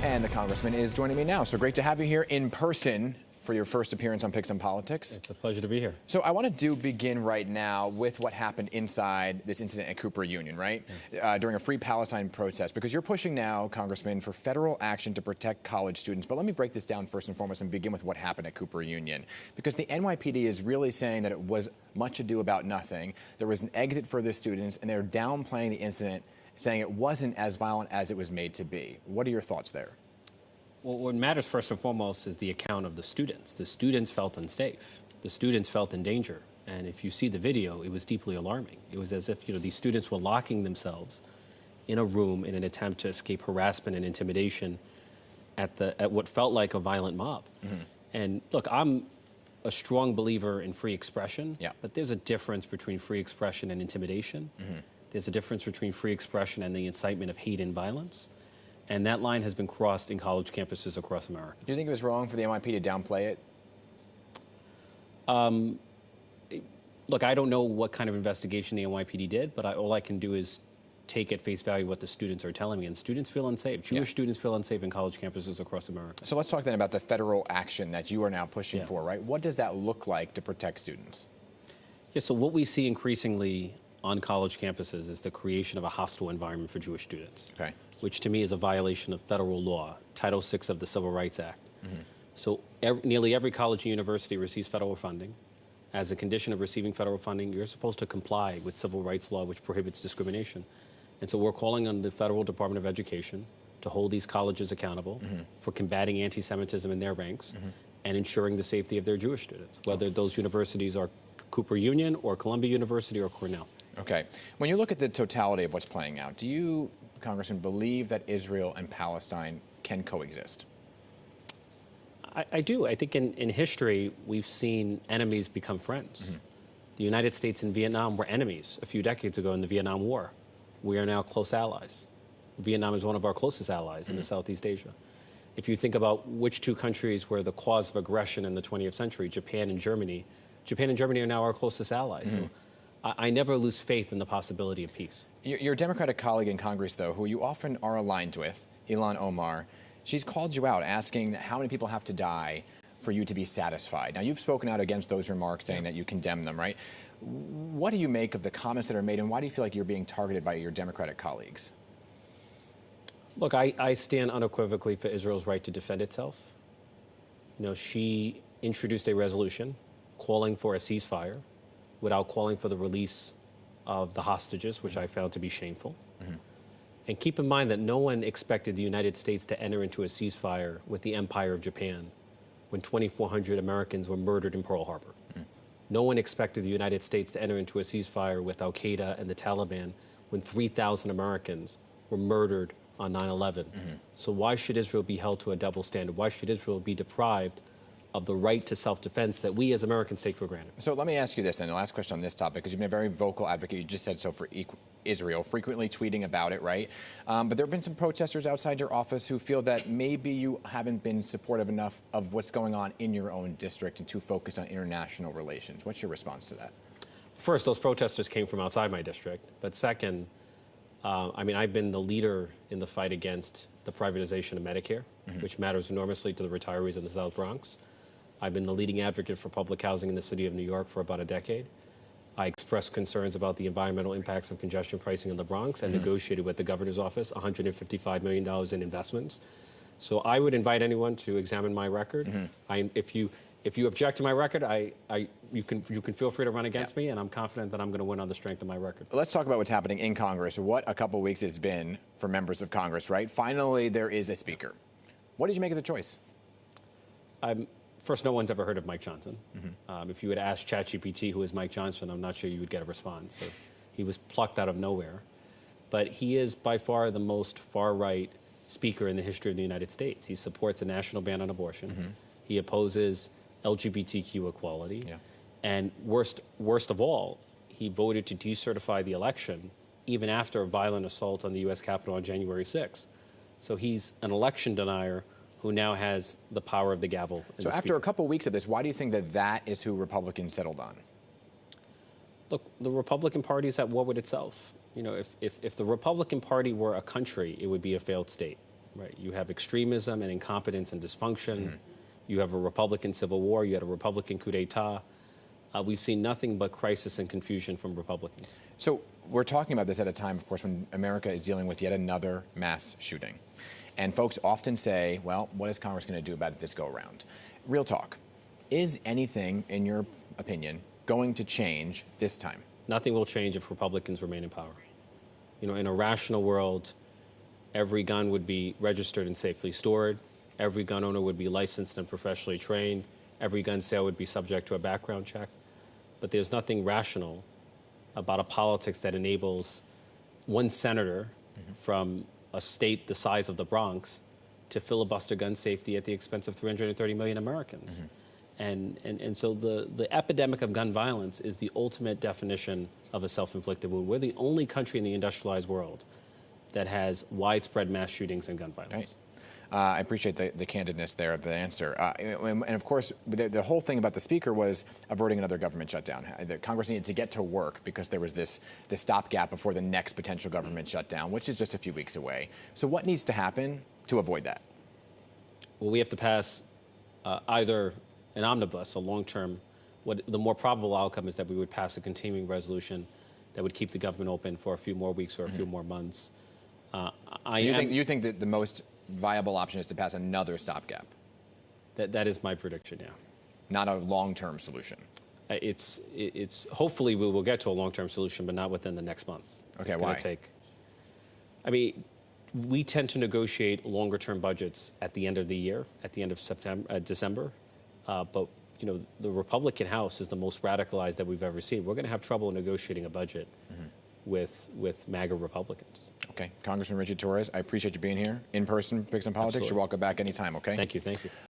And the congressman is joining me now. So great to have you here in person for your first appearance on Picks and Politics. It's a pleasure to be here. So I want to begin right now with what happened inside this incident at Cooper Union, right? During a Free Palestine protest, because you're pushing now, Congressman, for federal action to protect college students. But let me break this down first and foremost and begin with what happened at Cooper Union. Because the NYPD is really saying that it was much ado about nothing. There was an exit for the students, and they're downplaying the incident, saying it wasn't as violent as it was made to be. What are your thoughts there? Well, what matters first and foremost is the account of the students. The students felt unsafe. The students felt in danger. And if you see the video, it was deeply alarming. It was as if, these students were locking themselves in a room in an attempt to escape harassment and intimidation at what felt like a violent mob. Mm-hmm. And look, I'm a strong believer in free expression, but there's a difference between free expression and intimidation. Mm-hmm. There's a difference between free expression and the incitement of hate and violence. And that line has been crossed in college campuses across America. Do you think it was wrong for the NYPD to downplay it? Look, I don't know what kind of investigation the NYPD did, but all I can do is take at face value what the students are telling me. And students feel unsafe. Jewish students feel unsafe in college campuses across America. So let's talk then about the federal action that you are now pushing for, right? What does that look like to protect students? Yeah, so what we see increasingly on college campuses is the creation of a hostile environment for Jewish students. Okay. Which to me is a violation of federal law, Title VI of the Civil Rights Act. Mm-hmm. So nearly every college and university receives federal funding. As a condition of receiving federal funding, you're supposed to comply with civil rights law, which prohibits discrimination. And so we're calling on the Federal Department of Education to hold these colleges accountable for combating anti-Semitism in their ranks and ensuring the safety of their Jewish students, whether those universities are Cooper Union or Columbia University or Cornell. Okay. When you look at the totality of what's playing out, do you, Congressman, believe that Israel and Palestine can coexist? I do. I think in history, we've seen enemies become friends. Mm-hmm. The United States and Vietnam were enemies a few decades ago in the Vietnam War. We are now close allies. Vietnam is one of our closest allies in the Southeast Asia. If you think about which two countries were the cause of aggression in the 20th century, Japan and Germany are now our closest allies. Mm-hmm. So I never lose faith in the possibility of peace. Your Democratic colleague in Congress, though, who you often are aligned with, Ilhan Omar, she's called you out asking how many people have to die for you to be satisfied. Now, you've spoken out against those remarks, saying that you condemn them, right? What do you make of the comments that are made, and why do you feel like you're being targeted by your Democratic colleagues? Look, I stand unequivocally for Israel's right to defend itself. She introduced a resolution calling for a ceasefire without calling for the release of the hostages, which I found to be shameful. Mm-hmm. And keep in mind that no one expected the United States to enter into a ceasefire with the Empire of Japan when 2,400 Americans were murdered in Pearl Harbor. Mm-hmm. No one expected the United States to enter into a ceasefire with Al-Qaeda and the Taliban when 3,000 Americans were murdered on 9/11. Mm-hmm. So why should Israel be held to a double standard? Why should Israel be deprived of the right to self-defense that we as Americans take for granted? So let me ask you this then, the last question on this topic, because you've been a very vocal advocate, you just said so, for Israel, frequently tweeting about it, right? But there have been some protesters outside your office who feel that maybe you haven't been supportive enough of what's going on in your own district and too focused on international relations. What's your response to that? First, those protesters came from outside my district. But second, I've been the leader in the fight against the privatization of Medicare, which matters enormously to the retirees in the South Bronx. I've been the leading advocate for public housing in the city of New York for about a decade. I expressed concerns about the environmental impacts of congestion pricing in the Bronx and negotiated with the governor's office $155 million in investments. So I would invite anyone to examine my record. If you object to my record, you can feel free to run against me, and I'm confident that I'm going to win on the strength of my record. Let's talk about what's happening in Congress. What a couple weeks it's been for members of Congress, right? Finally, there is a speaker. What did you make of the choice? First, no one's ever heard of Mike Johnson. If you had asked ChatGPT who is Mike Johnson, I'm not sure you would get a response. So he was plucked out of nowhere. But he is by far the most far-right speaker in the history of the United States. He supports a national ban on abortion. He opposes LGBTQ equality. And worst of all, he voted to decertify the election even after a violent assault on the U.S. Capitol on January 6th. So he's an election denier who now has the power of the gavel. So after a couple weeks of this, why do you think that is who Republicans settled on? Look, the Republican Party is at war with itself. If the Republican Party were a country, it would be a failed state. right? You have extremism and incompetence and dysfunction. You have a Republican civil war. You had a Republican coup d'etat. We've seen nothing but crisis and confusion from Republicans. So we're talking about this at a time, of course, when America is dealing with yet another mass shooting. And folks often say, well, what is Congress going to do about it this go around? Real talk. Is anything, in your opinion, going to change this time? Nothing will change if Republicans remain in power. You know, in a rational world, every gun would be registered and safely stored. Every gun owner would be licensed and professionally trained. Every gun sale would be subject to a background check. But there's nothing rational about a politics that enables one senator from a state the size of the Bronx to filibuster gun safety at the expense of 330 million Americans. And so the epidemic of gun violence is the ultimate definition of a self-inflicted wound. We're the only country in the industrialized world that has widespread mass shootings and gun violence. Right. I appreciate the candidness there of the answer. And of course, the whole thing about the speaker was averting another government shutdown. The Congress needed to get to work because there was this stopgap before the next potential government shutdown, which is just a few weeks away. So what needs to happen to avoid that? Well, we have to pass either an omnibus, a long-term, the more probable outcome is that we would pass a continuing resolution that would keep the government open for a few more weeks or a few more months. So you think that the most viable option is to pass another stopgap? That is my prediction, yeah. Not a long-term solution? It's hopefully we will get to a long-term solution, but not within the next month. Okay, it's why? I mean, we tend to negotiate longer-term budgets at the end of the year, at the end of December. But you know, the Republican House is the most radicalized that we've ever seen. We're going to have trouble negotiating a budget with MAGA Republicans. Okay, Congressman Ritchie Torres, I appreciate you being here in person, Picks and Politics. Absolutely. You're welcome back anytime, okay? Thank you, thank you.